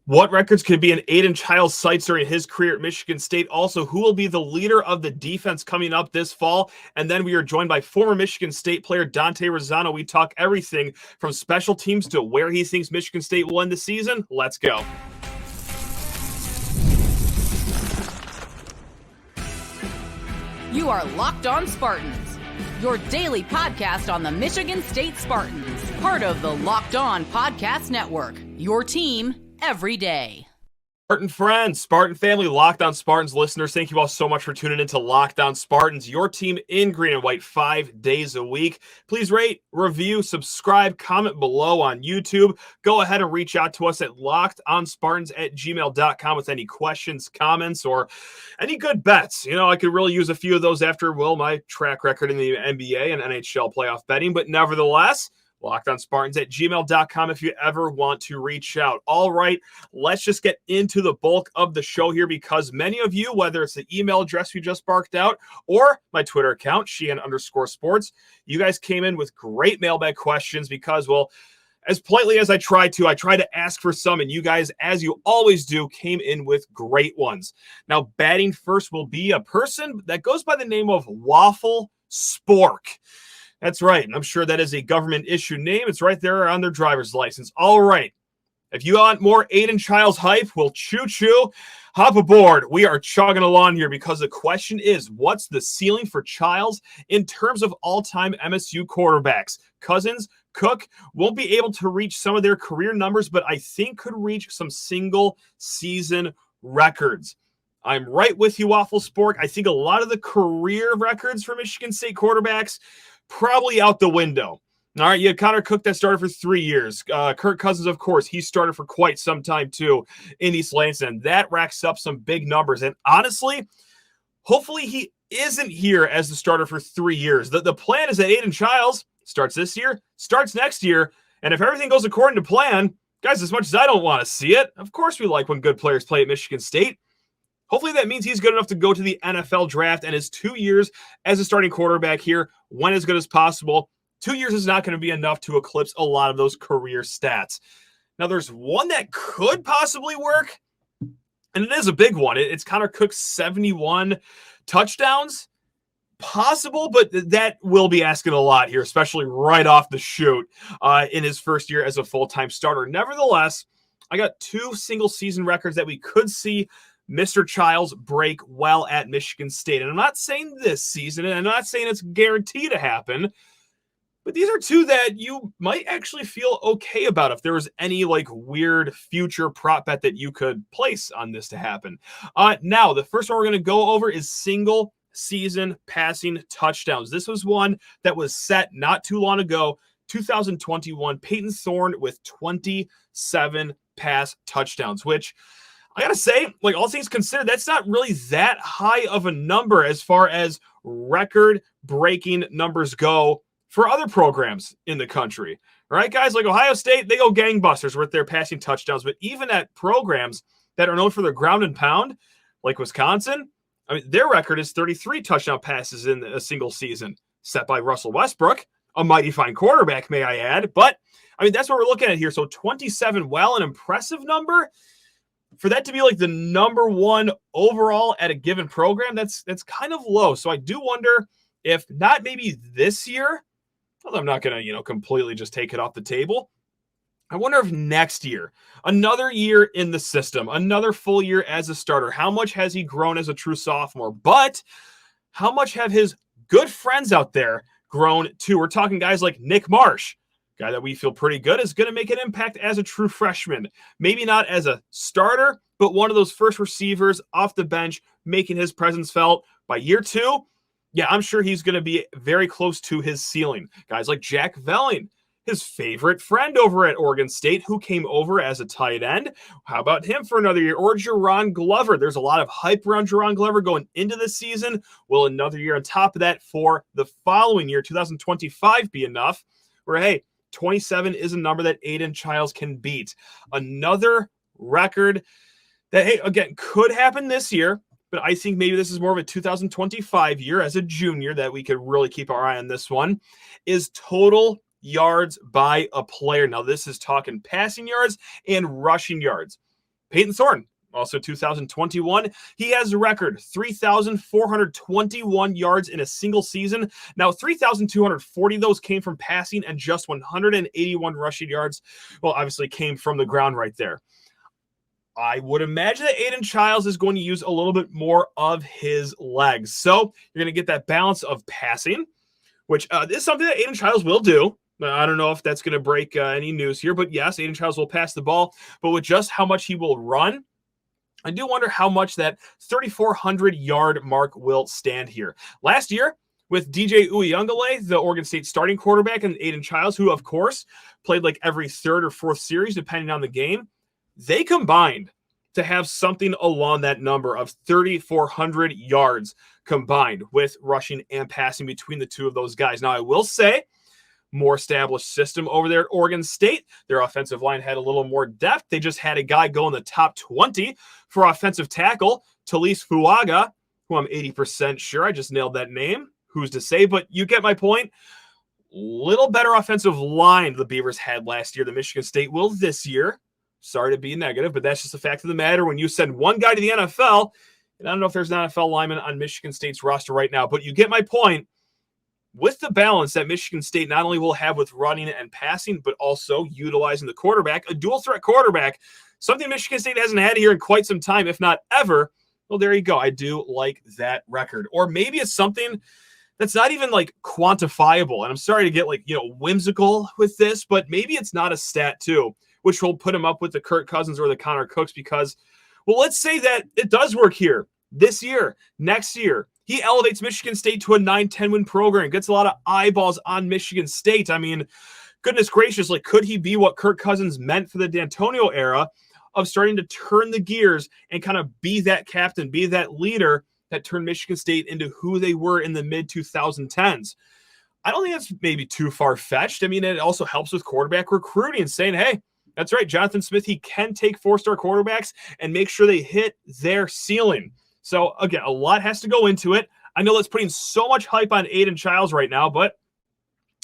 What records could be in Aiden Chiles' sights during his career at Michigan State? Also, who will be the leader of the defense coming up this fall? And then we are joined by former Michigan State player Dante Rosano. We talk everything from special teams to where he thinks Michigan State will end the season. Let's go. You are Locked On Spartans, your daily podcast on the Michigan State Spartans, part of the Locked On Podcast Network, your team every day. Spartan friends, Spartan family, Locked On Spartans listeners, thank you all so much for tuning in to Locked On Spartans, your team in green and white 5 days a week. Please rate, review, subscribe, comment below on YouTube. Go ahead and reach out to us at lockedonspartans@gmail.com with any questions, comments, or any good bets. You know, I could really use a few of those after, my track record in the NBA and NHL playoff betting, but nevertheless, LockedOnSpartans@gmail.com if you ever want to reach out. All right, let's just get into the bulk of the show here because many of you, whether it's the email address we just barked out or my Twitter account, Sheehan_sports, you guys came in with great mailbag questions because, as politely as I try to ask for some, and you guys, as you always do, came in with great ones. Now, batting first will be a person that goes by the name of Waffle Spork. That's right. I'm sure that is a government-issued name. It's right there on their driver's license. All right. If you want more Aiden Chiles hype, well, choo-choo, hop aboard. We are chugging along here because the question is, what's the ceiling for Chiles in terms of all-time MSU quarterbacks? Cousins, Cook won't be able to reach some of their career numbers, but I think could reach some single-season records. I'm right with you, Waffle Spork. I think a lot of the career records for Michigan State quarterbacks probably out the window. All right, you had Connor Cook that started for 3 years. Kirk Cousins, of course, he started for quite some time, too, in East Lansing. That racks up some big numbers. And honestly, hopefully he isn't here as the starter for 3 years. The plan is that Aiden Chiles starts this year, starts next year, and if everything goes according to plan, guys, as much as I don't want to see it, of course we like when good players play at Michigan State. Hopefully that means he's good enough to go to the NFL draft, and his 2 years as a starting quarterback here went as good as possible. 2 years is not going to be enough to eclipse a lot of those career stats. Now, there's one that could possibly work, and it is a big one. It's Connor Cook's 71 touchdowns. Possible, but that will be asking a lot here, especially right off the chute in his first year as a full-time starter. Nevertheless, I got 2 single-season records that we could see Mr. Chiles break well at Michigan State. And I'm not saying this season, and I'm not saying it's guaranteed to happen, but these are 2 that you might actually feel okay about if there was any weird future prop bet that you could place on this to happen. Now, the first one we're going to go over is single season passing touchdowns. This was one that was set not too long ago, 2021, Peyton Thorne with 27 pass touchdowns, which I gotta say, all things considered, that's not really that high of a number as far as record-breaking numbers go for other programs in the country. All right, guys, like Ohio State, they go gangbusters with their passing touchdowns, but even at programs that are known for their ground and pound, like Wisconsin, their record is 33 touchdown passes in a single season, set by Russell Westbrook, a mighty fine quarterback, may I add. But, that's what we're looking at here. So 27, while an impressive number, for that to be the number one overall at a given program, that's kind of low. So I do wonder if not maybe this year, although I'm not going to, completely just take it off the table. I wonder if next year, another year in the system, another full year as a starter, how much has he grown as a true sophomore? But how much have his good friends out there grown too? We're talking guys like Nick Marsh, guy that we feel pretty good is going to make an impact as a true freshman. Maybe not as a starter, but one of those first receivers off the bench, making his presence felt. By year 2, yeah, I'm sure he's going to be very close to his ceiling. Guys like Jack Velling, his favorite friend over at Oregon State, who came over as a tight end. How about him for another year? Or Jerron Glover. There's a lot of hype around Jerron Glover going into this season. Will another year on top of that for the following year, 2025, be enough? Where, hey, 27 is a number that Aiden Chiles can beat. Another record that, hey, again, could happen this year, but I think maybe this is more of a 2025 year as a junior that we could really keep our eye on this one, is total yards by a player. Now, this is talking passing yards and rushing yards. Peyton Thornton, also 2021. He has a record 3,421 yards in a single season. Now, 3,240 of those came from passing and just 181 rushing yards, well, obviously came from the ground right there. I would imagine that Aiden Chiles is going to use a little bit more of his legs. So you're going to get that balance of passing, which is something that Aiden Chiles will do. I don't know if that's going to break any news here, but yes, Aiden Chiles will pass the ball. But with just how much he will run, I do wonder how much that 3,400-yard mark will stand here. Last year, with DJ Uyunglele, the Oregon State starting quarterback, and Aiden Chiles, who, of course, played like every third or fourth series, depending on the game, they combined to have something along that number of 3,400 yards combined with rushing and passing between the two of those guys. Now, I will say, more established system over there at Oregon State. Their offensive line had a little more depth. They just had a guy go in the top 20 for offensive tackle, Talise Fuaga, who I'm 80% sure I just nailed that name. Who's to say? But you get my point. Little better offensive line the Beavers had last year than Michigan State will this year. Sorry to be negative, but that's just the fact of the matter. When you send one guy to the NFL, and I don't know if there's an NFL lineman on Michigan State's roster right now, but you get my point. With the balance that Michigan State not only will have with running and passing, but also utilizing the quarterback, a dual threat quarterback, something Michigan State hasn't had here in quite some time, if not ever. Well, there you go. I do like that record. Or maybe it's something that's not even like quantifiable. And I'm sorry to get whimsical with this, but maybe it's not a stat too, which will put him up with the Kirk Cousins or the Connor Cooks because, well, let's say that it does work here this year, next year. He elevates Michigan State to a 9-10 win program, gets a lot of eyeballs on Michigan State. I mean, goodness gracious, could he be what Kirk Cousins meant for the D'Antonio era of starting to turn the gears and kind of be that captain, be that leader that turned Michigan State into who they were in the mid-2010s? I don't think that's maybe too far-fetched. I mean, it also helps with quarterback recruiting and saying, hey, that's right, Jonathan Smith, he can take four-star quarterbacks and make sure they hit their ceiling. So, again, a lot has to go into it. I know that's putting so much hype on Aiden Chiles right now, but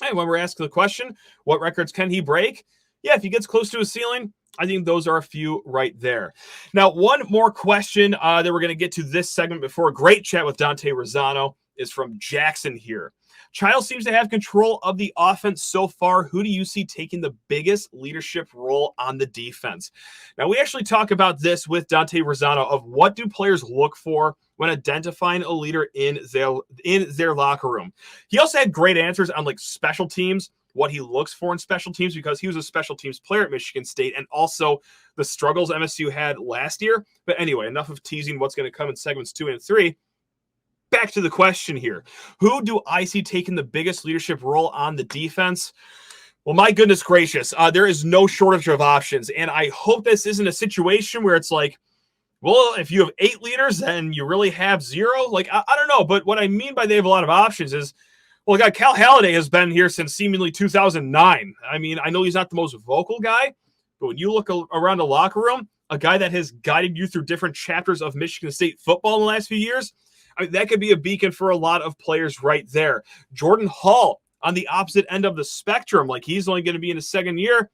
hey, when we're asking the question, what records can he break? Yeah, if he gets close to his ceiling, I think those are a few right there. Now, one more question that we're going to get to this segment before a great chat with Dante Rosano is from Jackson here. Chiles seems to have control of the offense so far. Who do you see taking the biggest leadership role on the defense? Now, we actually talk about this with Dante Rosano of what do players look for when identifying a leader in their locker room. He also had great answers on special teams, what he looks for in special teams, because he was a special teams player at Michigan State, and also the struggles MSU had last year. But anyway, enough of teasing what's going to come in segments 2 and 3. Back to the question here. Who do I see taking the biggest leadership role on the defense? Well, my goodness gracious, there is no shortage of options. And I hope this isn't a situation where it's well, if you have 8 leaders, then you really have 0. I don't know. But what I mean by they have a lot of options is, well, Cal Haladay has been here since seemingly 2009. I mean, I know he's not the most vocal guy, but when you look around the locker room, a guy that has guided you through different chapters of Michigan State football in the last few years, I mean, that could be a beacon for a lot of players right there. Jordan Hall on the opposite end of the spectrum, he's only going to be in his second year.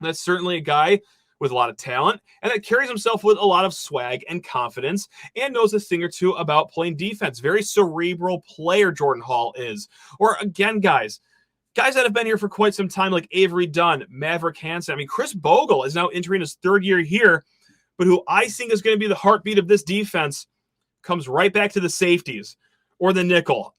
That's certainly a guy with a lot of talent and that carries himself with a lot of swag and confidence and knows a thing or two about playing defense. Very cerebral player Jordan Hall is. Or again, guys that have been here for quite some time, like Avery Dunn, Maverick Hansen. I mean, Chris Bogle is now entering his 3rd year here, but who I think is going to be the heartbeat of this defense comes right back to the safeties or the nickel.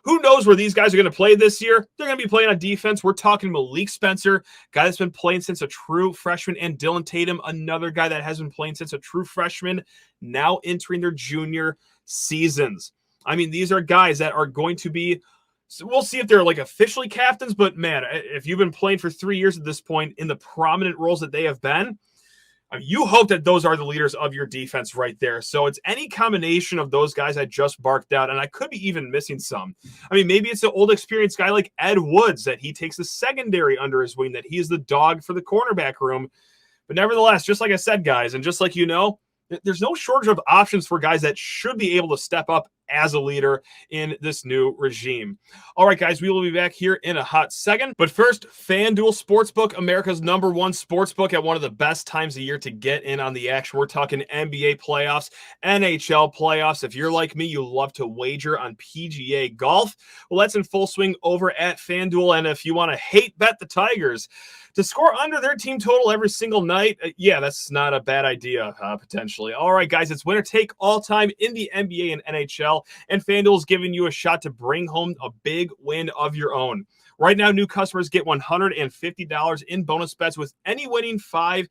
Who knows where these guys are going to play this year? They're going to be playing on defense. We're talking Malik Spencer, guy that's been playing since a true freshman, and Dillon Tatum, another guy that has been playing since a true freshman, now entering their junior seasons. I mean, these are guys that are going to be, we'll see if they're officially captains, but man, if you've been playing for 3 years at this point in the prominent roles that they have been, you hope that those are the leaders of your defense right there. So it's any combination of those guys I just barked out, and I could be even missing some. I mean, maybe it's an old experienced guy like Ed Woods that he takes the secondary under his wing, that he is the dog for the cornerback room. But nevertheless, just like I said, guys, and just like there's no shortage of options for guys that should be able to step up as a leader in this new regime. All right, guys, we will be back here in a hot second. But first, FanDuel Sportsbook, America's number one sportsbook at one of the best times of year to get in on the action. We're talking NBA playoffs, NHL playoffs. If you're like me, you love to wager on PGA golf. Well, that's in full swing over at FanDuel. And if you want to hate bet the Tigers to score under their team total every single night, yeah, that's not a bad idea, potentially. All right, guys, it's winner take all time in the NBA and NHL, and FanDuel is giving you a shot to bring home a big win of your own. Right now, new customers get $150 in bonus bets with any winning $5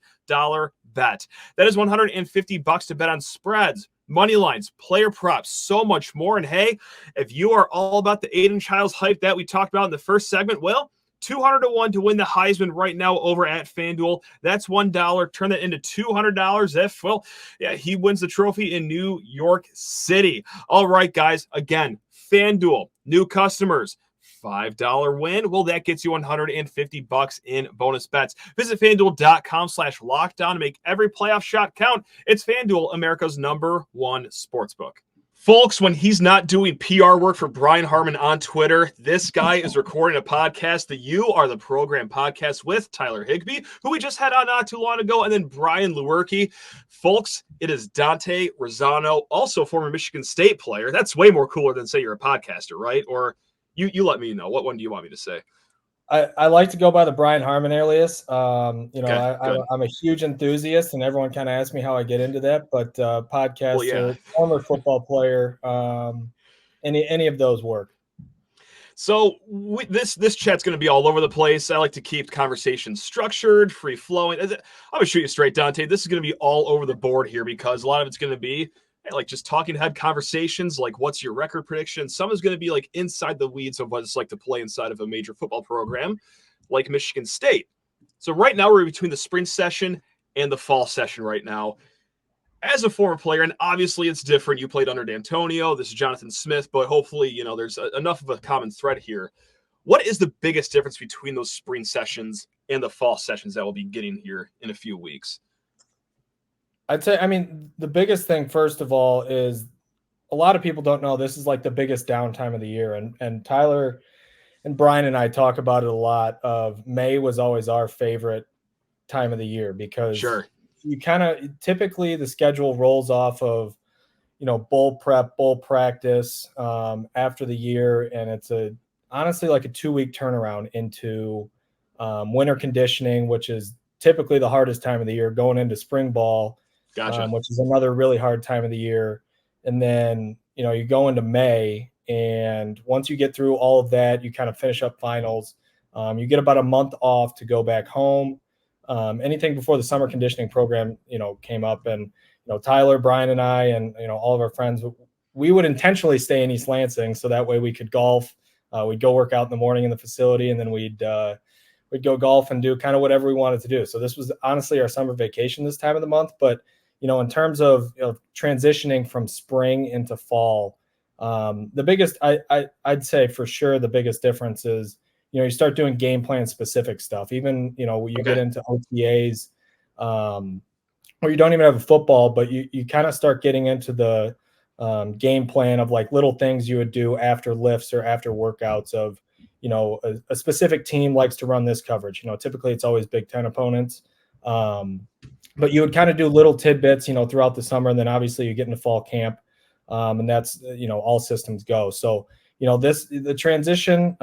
bet. That is $150 to bet on spreads, money lines, player props, so much more. And hey, if you are all about the Aiden Chiles hype that we talked about in the first segment, well, 200 to 1 to win the Heisman right now over at FanDuel. That's $1. Turn that into $200 if, well, yeah, he wins the trophy in New York City. All right, guys, again, FanDuel, new customers, $5 win. Well, that gets you $150 in bonus bets. Visit FanDuel.com/lockdown to make every playoff shot count. It's FanDuel, America's number one sportsbook. Folks, when he's not doing PR work for Brian Harmon on Twitter, this guy is recording a podcast, the You Are the Program podcast with Tyler Higbee, who we just had on not too long ago, and then Brian Lewerke. Folks, it is Dante Rosano, also former Michigan State player. That's way more cooler than say you're a podcaster, right? Or you let me know. What one do you want me to say? I like to go by the Brian Harmon alias. Okay, I'm a huge enthusiast, and everyone kind of asks me how I get into that. But podcaster, Well, yeah. former football player, any of those work. So this chat's going to be all over the place. I like to keep conversations structured, free flowing. I'm going to shoot you straight, Dante. This is going to be all over the board here because a lot of it's going to be like just talking head conversations, like what's your record prediction? Some is going to be like inside the weeds of what it's like to play inside of a major football program like Michigan State. So right now we're between the spring session and the fall session right now. As a former player, and obviously it's different. You played under D'Antonio. This is Jonathan Smith, but hopefully, there's enough of a common thread here. What is the biggest difference between those spring sessions and the fall sessions that we'll be getting here in a few weeks? I'd say, the biggest thing, first of all, is a lot of people don't know this is like the biggest downtime of the year. And Tyler and Brian and I talk about it a lot of May was always our favorite time of the year because sure, you kind of typically the schedule rolls off of, bowl prep, bowl practice after the year. And it's honestly like a 2-week turnaround into winter conditioning, which is typically the hardest time of the year, going into spring ball. Gotcha. Which is another really hard time of the year. And then, you go into May, and once you get through all of that, you kind of finish up finals. You get about a month off to go back home. Anything before the summer conditioning program, came up, and, Tyler, Brian, and I, and, all of our friends, we would intentionally stay in East Lansing so that way we could golf. We'd go work out in the morning in the facility, and then we'd go golf and do kind of whatever we wanted to do. So this was honestly our summer vacation this time of the month. But, in terms of transitioning from spring into fall, the biggest, I'd say for sure the biggest difference is, you start doing game plan specific stuff. Even, you get into OTAs or you don't even have a football, but you kind of start getting into the game plan of like little things you would do after lifts or after workouts of, a specific team likes to run this coverage. Typically it's always Big Ten opponents. But you would kind of do little tidbits, throughout the summer. And then obviously you get into fall camp and that's, all systems go. So, the transition,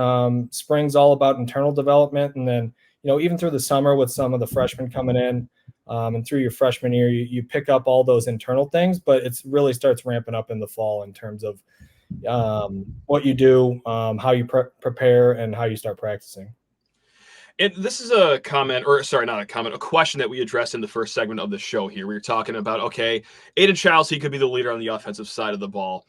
spring's all about internal development. And then, even through the summer with some of the freshmen coming in and through your freshman year, you pick up all those internal things, but it's really starts ramping up in the fall in terms of what you do, how you prepare, and how you start practicing. And this is a comment, or sorry, not a comment, a question that we addressed in the first segment of the show here. We were talking about, okay, Aiden Chiles, he could be the leader on the offensive side of the ball.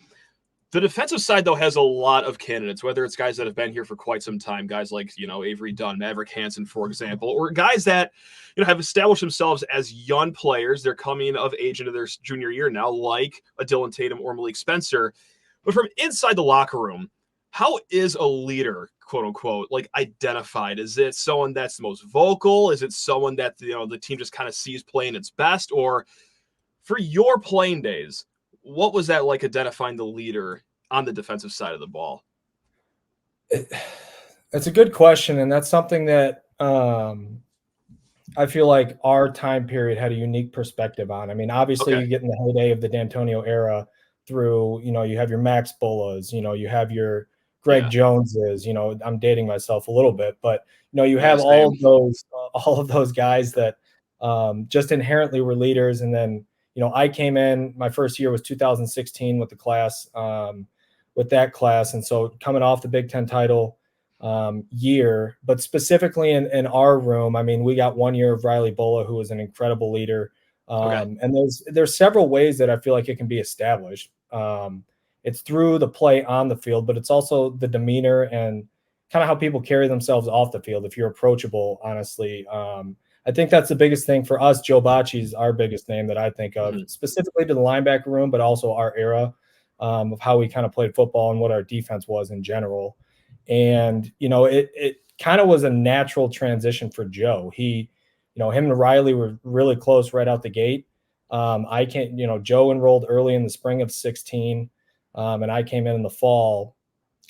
The defensive side, though, has a lot of candidates, whether it's guys that have been here for quite some time, guys like, Avery Dunn, Maverick Hansen, for example, or guys that, have established themselves as young players. They're coming of age into their junior year now, like a Dillon Tatum or Malik Spencer. But from inside the locker room, how is a leader, quote unquote, like identified? Is it someone that's the most vocal? Is it someone that, the team just kind of sees playing its best? Or for your playing days, what was that like identifying the leader on the defensive side of the ball? It's a good question, and that's something that I feel like our time period had a unique perspective on. I mean, obviously, Okay. you get in the heyday of the D'Antonio era through, you have your Max Bullas, you have your Greg Joneses. I'm dating myself a little bit, but you have Same. all of those guys that just inherently were leaders. And then I came in. My first year was 2016 with the class, with that class, and so coming off the Big Ten title year, but specifically in our room, I mean, we got 1 year of Riley Bulla, who was an incredible leader. And there's several ways that I feel like it can be established. It's through the play on the field, but it's also the demeanor and kind of how people carry themselves off the field. If you're approachable, honestly, I think that's the biggest thing for us. Joe Bocci is our biggest name that I think of, specifically to the linebacker room, but also our era of how we kind of played football and what our defense was in general. And, it kind of was a natural transition for Joe. Him and Riley were really close right out the gate. Joe enrolled early in the spring of 16, and I came in the fall.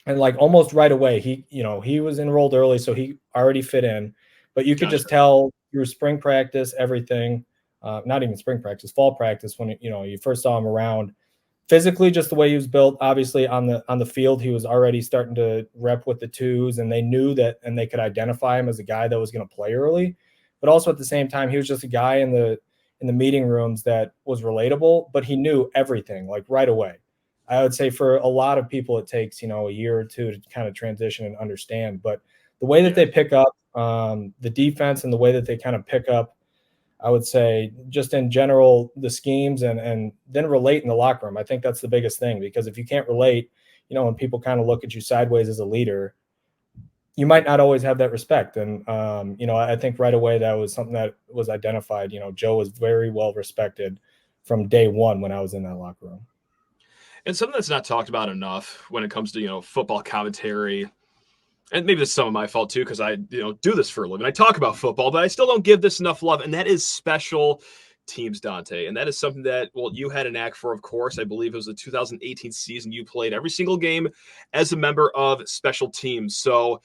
And like almost right away, he was enrolled early, so he already fit in. But you could just tell through spring practice, everything, not even spring practice, fall practice, when you first saw him around. Physically, just the way he was built, obviously on the field, he was already starting to rep with the twos, and they knew that, and they could identify him as a guy that was going to play early. But also at the same time, he was just a guy in the meeting rooms that was relatable, but he knew everything like right away. I would say for a lot of people, it takes a year or two to kind of transition and understand. But the way that they pick up the defense and the way that they kind of pick up, I would say, just in general, the schemes and then relate in the locker room. I think that's the biggest thing, because if you can't relate, when people kind of look at you sideways as a leader, you might not always have that respect. And, I think right away that was something that was identified. Joe was very well respected from day one when I was in that locker room. And something that's not talked about enough when it comes to, football commentary, and maybe this is some of my fault too, because I do this for a living. I talk about football, but I still don't give this enough love, and that is special teams, Dante. And that is something that, you had an knack for, of course. I believe it was the 2018 season. You played every single game as a member of special teams. So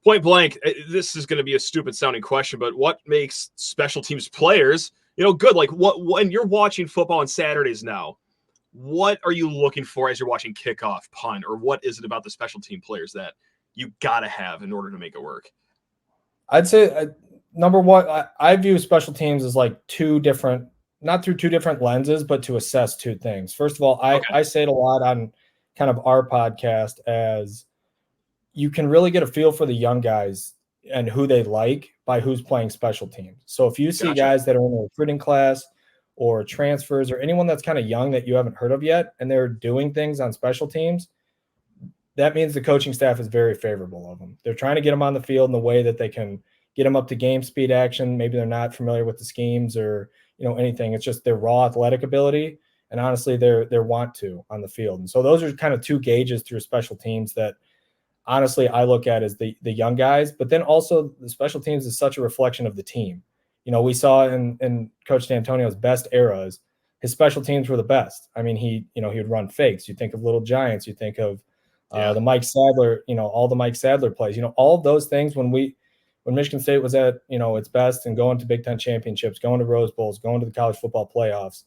point blank, this is going to be a stupid sounding question, but what makes special teams players, good? Like when you're watching football on Saturdays now, what are you looking for as you're watching kickoff, punt, or what is it about the special team players that you got to have in order to make it work? I'd say number one, I view special teams as like not through two different lenses, but to assess two things. First of all, I say it a lot on kind of our podcast, as you can really get a feel for the young guys and who they like by who's playing special teams. So if you see guys that are in a recruiting class or transfers or anyone that's kind of young that you haven't heard of yet, and they're doing things on special teams, that means the coaching staff is very favorable of them. They're trying to get them on the field in the way that they can get them up to game speed action. Maybe they're not familiar with the schemes or, anything. It's just their raw athletic ability. And honestly, their want to on the field. And so those are kind of two gauges through special teams that honestly I look at as the young guys. But then also the special teams is such a reflection of the team. We saw in Coach D'Antonio's best eras, his special teams were the best. I mean, he would run fakes. You think of Little Giants. You think of the Mike Sadler, all the Mike Sadler plays, all of those things when Michigan State was at, its best and going to Big Ten championships, going to Rose Bowls, going to the college football playoffs,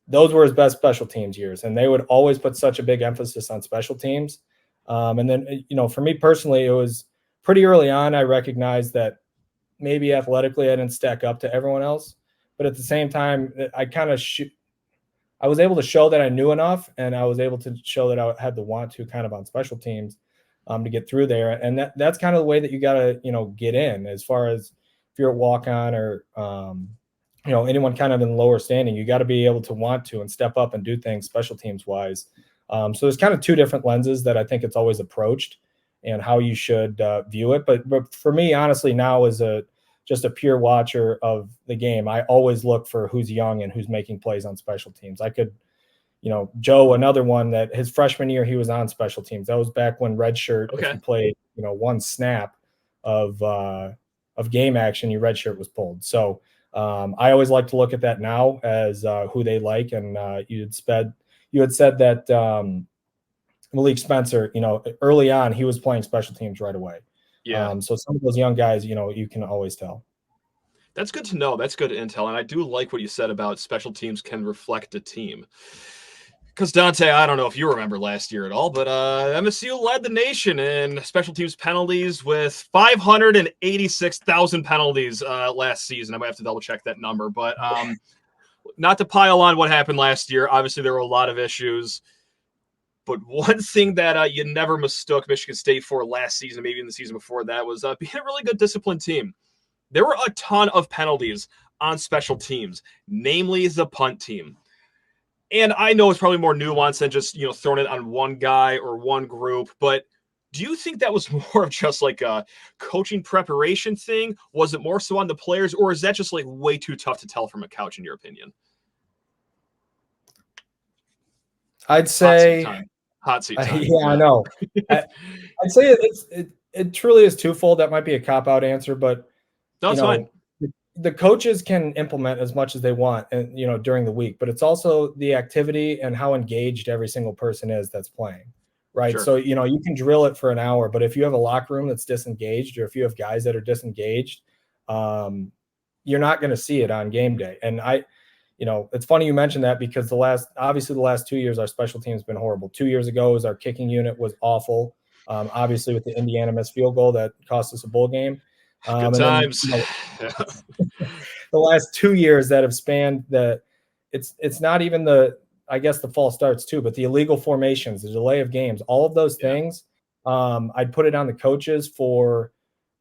those were his best special teams years. And they would always put such a big emphasis on special teams. And then, for me personally, it was pretty early on. I recognized that maybe athletically I didn't stack up to everyone else, but at the same time, I kind of I was able to show that I knew enough, and I was able to show that I had the want to kind of on special teams to get through there. And that's kind of the way that you got to, get in, as far as if you're at walk-on or, anyone kind of in lower standing, you got to be able to want to and step up and do things special teams wise. So there's kind of two different lenses that I think it's always approached and how you should view it. But for me, honestly, now as just a pure watcher of the game, I always look for who's young and who's making plays on special teams. I could, Joe, another one that his freshman year, he was on special teams. That was back when redshirt, if you played, one snap of game action, your redshirt was pulled. So I always like to look at that now as who they like. And you had said that, Malik Spencer, early on, he was playing special teams right away. Yeah. So some of those young guys, you can always tell. That's good to know. That's good intel. And I do like what you said about special teams can reflect a team. Because, Dante, I don't know if you remember last year at all, but MSU led the nation in special teams penalties with 586,000 penalties last season. I might have to double-check that number. But not to pile on what happened last year. Obviously, there were a lot of issues. But one thing that you never mistook Michigan State for last season, maybe in the season before that, was being a really good disciplined team. There were a ton of penalties on special teams, namely the punt team. And I know it's probably more nuanced than just, throwing it on one guy or one group, but do you think that was more of just like a coaching preparation thing? Was it more so on the players, or is that just like way too tough to tell from a couch, in your opinion? I'd say hot seat time. Yeah, I know. I'd say it truly is twofold. That might be a cop-out answer, but that's fine. The coaches can implement as much as they want, and during the week, but it's also the activity and how engaged every single person is that's playing, right? Sure. So you can drill it for an hour, but if you have a locker room that's disengaged, or if you have guys that are disengaged, you're not going to see it on game day. And it's funny you mentioned that, because the last 2 years our special teams has been horrible. 2 years ago, our kicking unit was awful. Obviously with the Indiana missed field goal that cost us a bowl game. Good times. The last 2 years that have spanned it's not even the false starts too, but the illegal formations, the delay of games, all of those things. I'd put it on the coaches for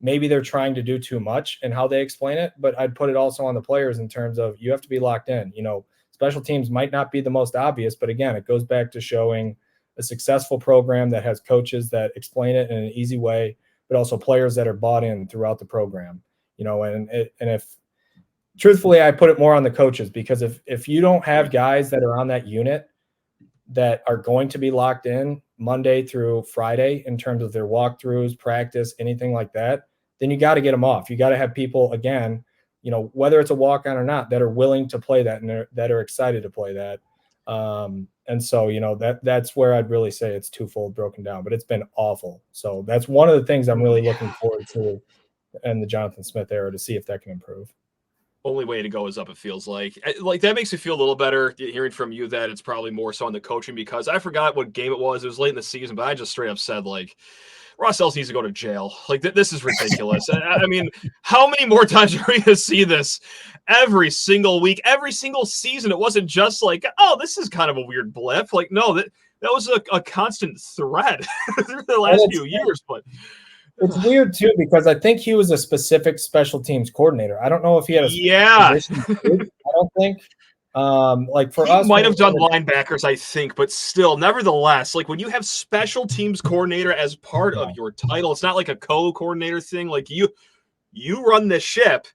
maybe they're trying to do too much and how they explain it, but I'd put it also on the players in terms of you have to be locked in. Special teams might not be the most obvious, but again, it goes back to showing a successful program that has coaches that explain it in an easy way, but also players that are bought in throughout the program, and if truthfully, I put it more on the coaches, because if you don't have guys that are on that unit that are going to be locked in Monday through Friday in terms of their walkthroughs, practice, anything like that, then you got to get them off. You got to have people, again, whether it's a walk-on or not, that are willing to play that and that are excited to play that. And so, that's where I'd really say it's twofold broken down, but it's been awful. So that's one of the things I'm really looking forward to in the Jonathan Smith era, to see if that can improve. Only way to go is up, it feels like. Like, that makes me feel a little better hearing from you that it's probably more so on the coaching, because I forgot what game it was. It was late in the season, but I just straight up said, like, Ross Ellis needs to go to jail. Like, this is ridiculous. I mean, how many more times are we going to see this every single week, every single season? It wasn't just like, oh, this is kind of a weird blip. Like, no, that was a constant thread through the last few years. But it's weird too, because I think he was a specific special teams coordinator. I don't know if he had a position. I don't think. Like for us, he might have done linebackers, I think, but still, nevertheless, like when you have special teams coordinator as part of your title, it's not like a co-coordinator thing. Like you run the ship.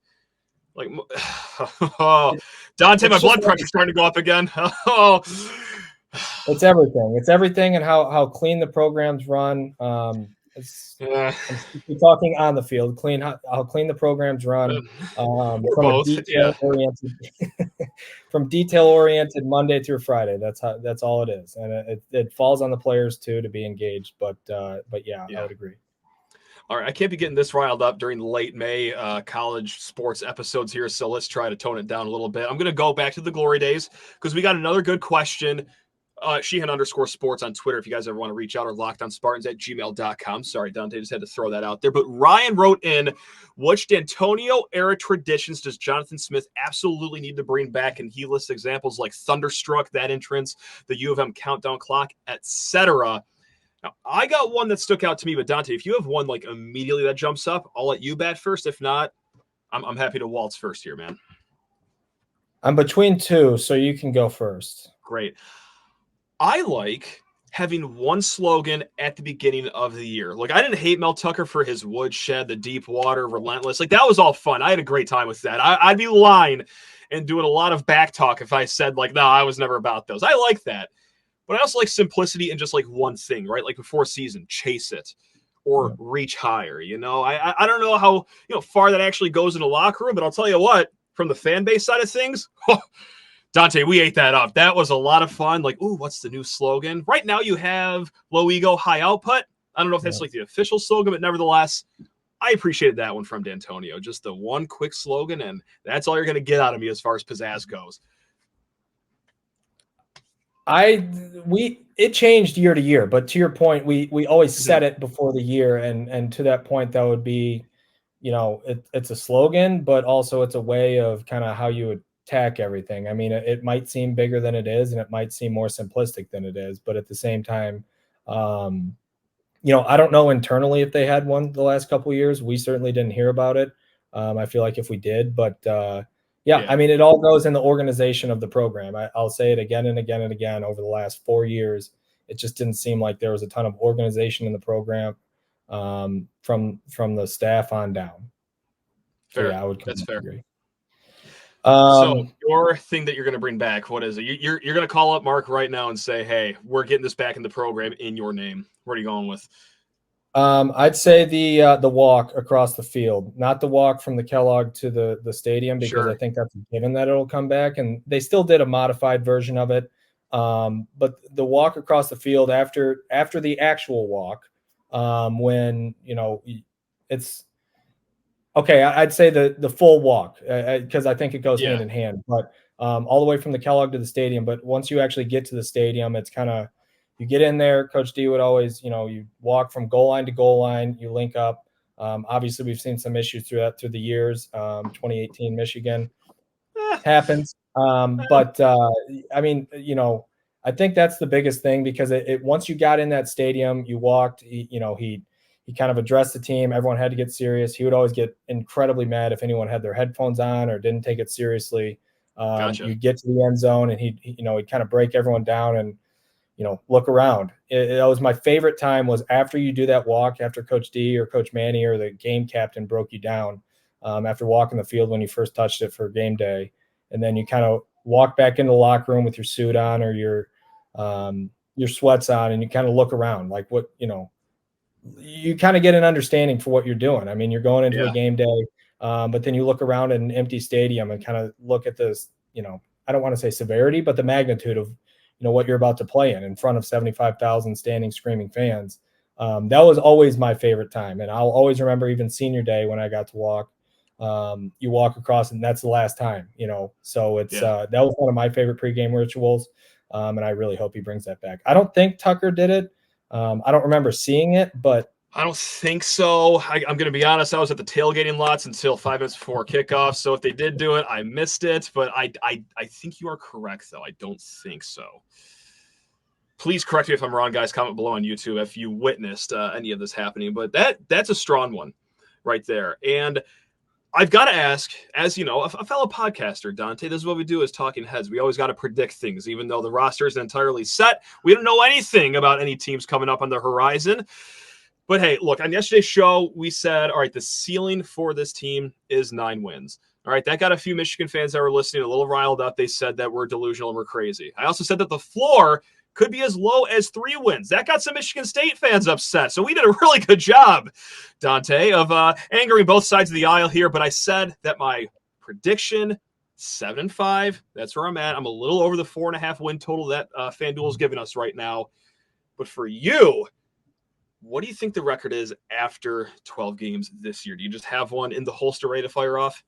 Like, oh, Dante, my blood pressure's starting to go up again. Oh, it's everything. It's everything, and how clean the programs run. I'm talking on the field, how clean the programs run. From detail oriented Monday through Friday. That's all it is, and it falls on the players too to be engaged. But yeah, I would agree. All right, I can't be getting this riled up during the late May college sports episodes here, so let's try to tone it down a little bit. I'm going to go back to the glory days, because we got another good question. Sheehan_sports on Twitter if you guys ever want to reach out, or LockedOnSpartans@gmail.com. Sorry, Dante, just had to throw that out there. But Ryan wrote in, which D'Antonio era traditions does Jonathan Smith absolutely need to bring back? And he lists examples like Thunderstruck, that entrance, the U of M countdown clock, etc. Now, I got one that stuck out to me, but Dante, if you have one like immediately that jumps up, I'll let you bat first. If not, I'm happy to waltz first here, man. I'm between two, so you can go first. Great. I like having one slogan at the beginning of the year. Like, I didn't hate Mel Tucker for his woodshed, the deep water, relentless. Like, that was all fun. I had a great time with that. I'd be lying and doing a lot of back talk if I said, like, no, I was never about those. I like that. But I also like simplicity and just, like, one thing, right? Like, before season, chase it or reach higher, you know? I don't know how, far that actually goes in the locker room, but I'll tell you what, from the fan base side of things, Dante, we ate that up. That was a lot of fun. Like, ooh, what's the new slogan? Right now you have low ego, high output. I don't know if that's like the official slogan, but nevertheless, I appreciated that one from D'Antonio. Just the one quick slogan, and that's all you're going to get out of me as far as pizzazz goes. It changed year to year, but to your point, we always said it before the year, and to that point, that would be, it's a slogan, but also it's a way of kind of how you attack everything. I mean, it might seem bigger than it is, and it might seem more simplistic than it is, but at the same time, I don't know internally if they had one the last couple of years. We certainly didn't hear about it. I feel like if we did, but yeah, I mean, it all goes in the organization of the program. I'll say it again and again and again over the last 4 years. It just didn't seem like there was a ton of organization in the program from the staff on down. Fair. So, yeah, I would That's fair. agree. So your thing that you're going to bring back, what is it? You're going to call up Mark right now and say, hey, we're getting this back in the program in your name. What are you going with? I'd say the walk across the field, not the walk from the Kellogg to the stadium, because I think that's a given that it'll come back. And they still did a modified version of it. But the walk across the field after the actual walk, when, it's okay. I'd say the full walk, because I think it goes hand in hand, but all the way from the Kellogg to the stadium. But once you actually get to the stadium, it's kind of, you get in there, Coach D would always, you walk from goal line to goal line, you link up. Obviously, we've seen some issues through the years. 2018 Michigan happens. But I mean, I think that's the biggest thing, because it once you got in that stadium, you walked, he kind of addressed the team. Everyone had to get serious. He would always get incredibly mad if anyone had their headphones on or didn't take it seriously. Gotcha. You get to the end zone and he'd kind of break everyone down and, look around. That was my favorite time, was after you do that walk, after Coach D or Coach Manny or the game captain broke you down after walking the field when you first touched it for game day. And then you kind of walk back into the locker room with your suit on or your sweats on, and you kind of look around like what, you kind of get an understanding for what you're doing. I mean, you're going into a game day, but then you look around at an empty stadium and kind of look at this, I don't want to say severity, but the magnitude of, what you're about to play in front of 75,000 standing, screaming fans. That was always my favorite time. And I'll always remember even senior day when I got to walk, you walk across and that's the last time, so it's, that was one of my favorite pregame rituals. And I really hope he brings that back. I don't think Tucker did it. I don't remember seeing it, but I don't think so. I'm going to be honest. I was at the tailgating lots until 5 minutes before kickoff. So if they did do it, I missed it. But I think you are correct, though. I don't think so. Please correct me if I'm wrong, guys. Comment below on YouTube if you witnessed any of this happening. But that's a strong one right there. And I've got to ask, as a fellow podcaster, Dante, this is what we do as talking heads. We always got to predict things, even though the roster isn't entirely set. We don't know anything about any teams coming up on the horizon. But hey, look, on yesterday's show, we said, all right, the ceiling for this team is 9 wins. All right, that got a few Michigan fans that were listening a little riled up. They said that we're delusional and we're crazy. I also said that the floor could be as low as 3 wins. That got some Michigan State fans upset. So we did a really good job, Dante, of angering both sides of the aisle here. But I said that my prediction, 7-5, that's where I'm at. I'm a little over the 4.5 win total that FanDuel is giving us right now. But for you, what do you think the record is after 12 games this year? Do you just have one in the holster ready to fire off?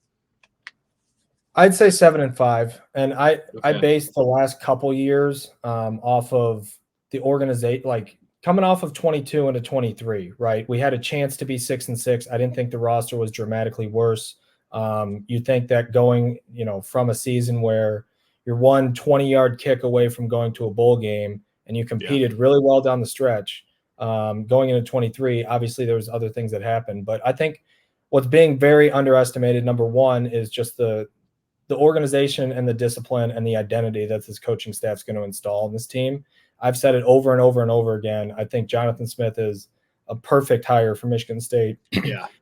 I'd say 7-5. And I based the last couple years off of the organization, like coming off of 22 into 23, right? We had a chance to be 6-6. I didn't think the roster was dramatically worse. You think that going, from a season where you're 20-yard kick away from going to a bowl game and you competed really well down the stretch. Going into 23, obviously there was other things that happened, but I think what's being very underestimated, number one, is just the organization and the discipline and the identity that this coaching staff is going to install in this team. I've said it over and over and over again. I think Jonathan Smith is a perfect hire for Michigan State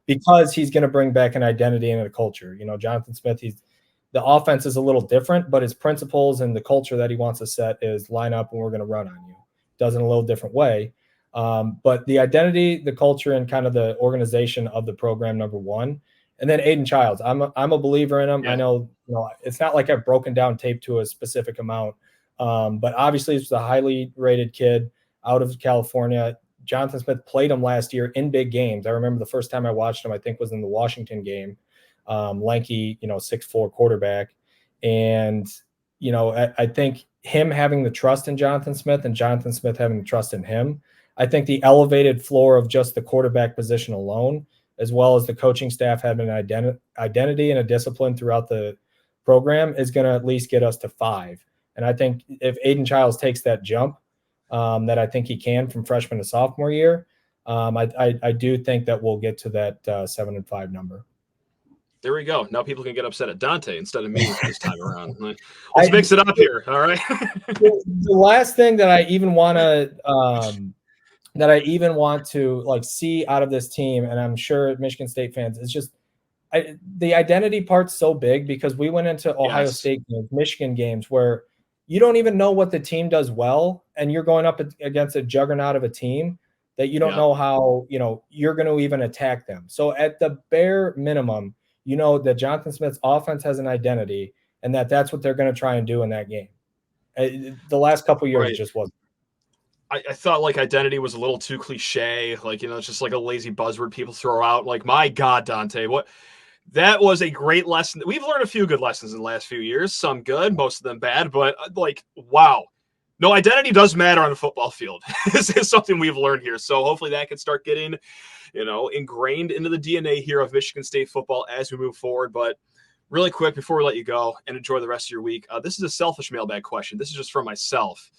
because he's going to bring back an identity and a culture. Jonathan Smith, the offense is a little different, but his principles and the culture that he wants to set is line up and we're going to run on you. Does it in a little different way. But the identity, the culture, and kind of the organization of the program, number one. And then Aiden Chiles, I'm a believer in him. Yeah. I know, it's not like I've broken down tape to a specific amount, but obviously he's a highly rated kid out of California. Jonathan Smith played him last year in big games. I remember the first time I watched him, I think was in the Washington game. Lanky, 6'4" quarterback. And, I think him having the trust in Jonathan Smith and Jonathan Smith having the trust in him, I think the elevated floor of just the quarterback position alone, as well as the coaching staff having an identity and a discipline throughout the program, is going to at least get us to 5. And I think if Aiden Chiles takes that jump, that I think he can from freshman to sophomore year, I do think that we'll get to that 7-5 number. There we go. Now people can get upset at Dante instead of me this time around. Let's mix it up here. All right. The last thing that I even want to like see out of this team, and I'm sure Michigan State fans, is just the identity part's so big, because we went into Ohio State games, Michigan games, where you don't even know what the team does well, and you're going up against a juggernaut of a team that you don't know how, you're going to even attack them. So at the bare minimum, that Jonathan Smith's offense has an identity, and that's what they're going to try and do in that game. The last couple of years, it just wasn't. I thought like identity was a little too cliche. Like, it's just like a lazy buzzword people throw out. Like, my God, Dante, that was a great lesson. We've learned a few good lessons in the last few years, some good, most of them bad, but wow. No, identity does matter on a football field. This is something we've learned here. So hopefully that can start getting, ingrained into the DNA here of Michigan State football as we move forward. But really quick, before we let you go and enjoy the rest of your week, this is a selfish mailbag question. This is just for myself.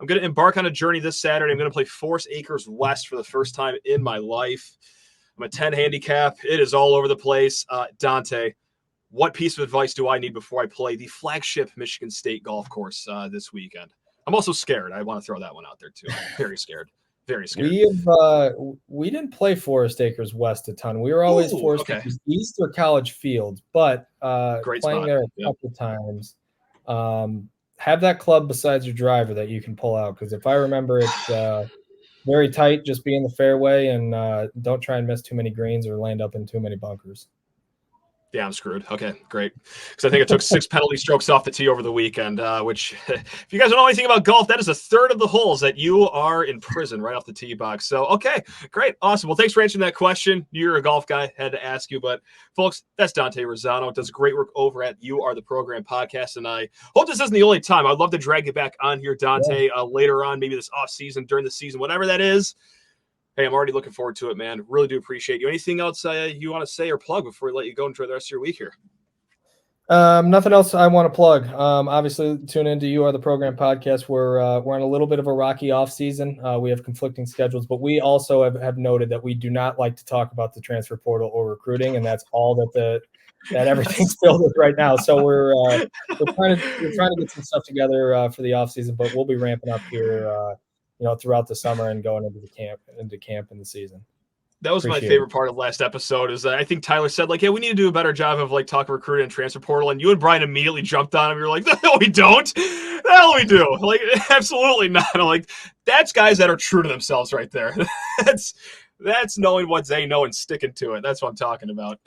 I'm going to embark on a journey this Saturday. I'm going to play Forest Acres West for the first time in my life. I'm a 10 handicap. It is all over the place. Dante, what piece of advice do I need before I play the flagship Michigan State golf course this weekend? I'm also scared. I want to throw that one out there too. I'm very scared. Very scared. We didn't play Forest Acres West a ton. We were always Forest Acres East or College Fields, but playing there a couple times. Have that club besides your driver that you can pull out, because if I remember, it's very tight. Just be in the fairway and don't try and miss too many greens or land up in too many bunkers. Yeah, I'm screwed. Okay, great. Because I think I took 6 penalty strokes off the tee over the weekend, which, if you guys don't know anything about golf, that is a third of the holes that you are in prison right off the tee box. So, okay, great. Awesome. Well, thanks for answering that question. You're a golf guy. Had to ask you. But, folks, that's Dante Rosano. Does great work over at You Are the Program podcast. And I hope this isn't the only time. I'd love to drag you back on here, Dante, later on, maybe this off season, during the season, whatever that is. Hey, I'm already looking forward to it, man. Really do appreciate you. Anything else you want to say or plug before we let you go enjoy the rest of your week here? Nothing else I want to plug. Obviously, tune into You Are the Program podcast. We're on a little bit of a rocky off season. We have conflicting schedules, but we also have noted that we do not like to talk about the transfer portal or recruiting, and that's all that everything's filled with right now. So we're trying to get some stuff together for the off season, but we'll be ramping up here. Throughout the summer and going into camp in the season. That was my favorite part of last episode is I think Tyler said, we need to do a better job of talking recruiting and transfer portal. And you and Brian immediately jumped on him. You're like, no, we don't. The hell we do. Absolutely not. I'm that's guys that are true to themselves right there. That's knowing what they know and sticking to it. That's what I'm talking about.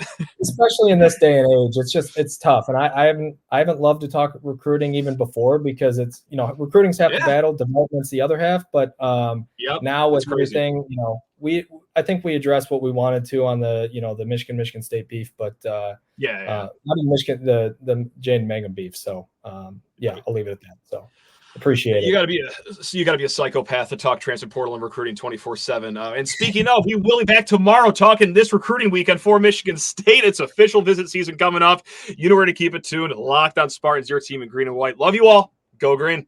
Especially in this day and age, it's tough. And I haven't loved to talk recruiting even before, because it's, recruiting's half the battle, development's the other half. But now with everything, I think we addressed what we wanted to on the, the Michigan State beef, but not in Michigan, the Jaden Mangum beef. So I'll leave it at that. So appreciate it. You gotta be a psychopath to talk transfer portal and recruiting 24/7. And speaking of, we will be back tomorrow talking this recruiting weekend for Michigan State. It's official visit season coming up. You know where to keep it tuned. Locked On Spartans, your team in green and white. Love you all. Go green.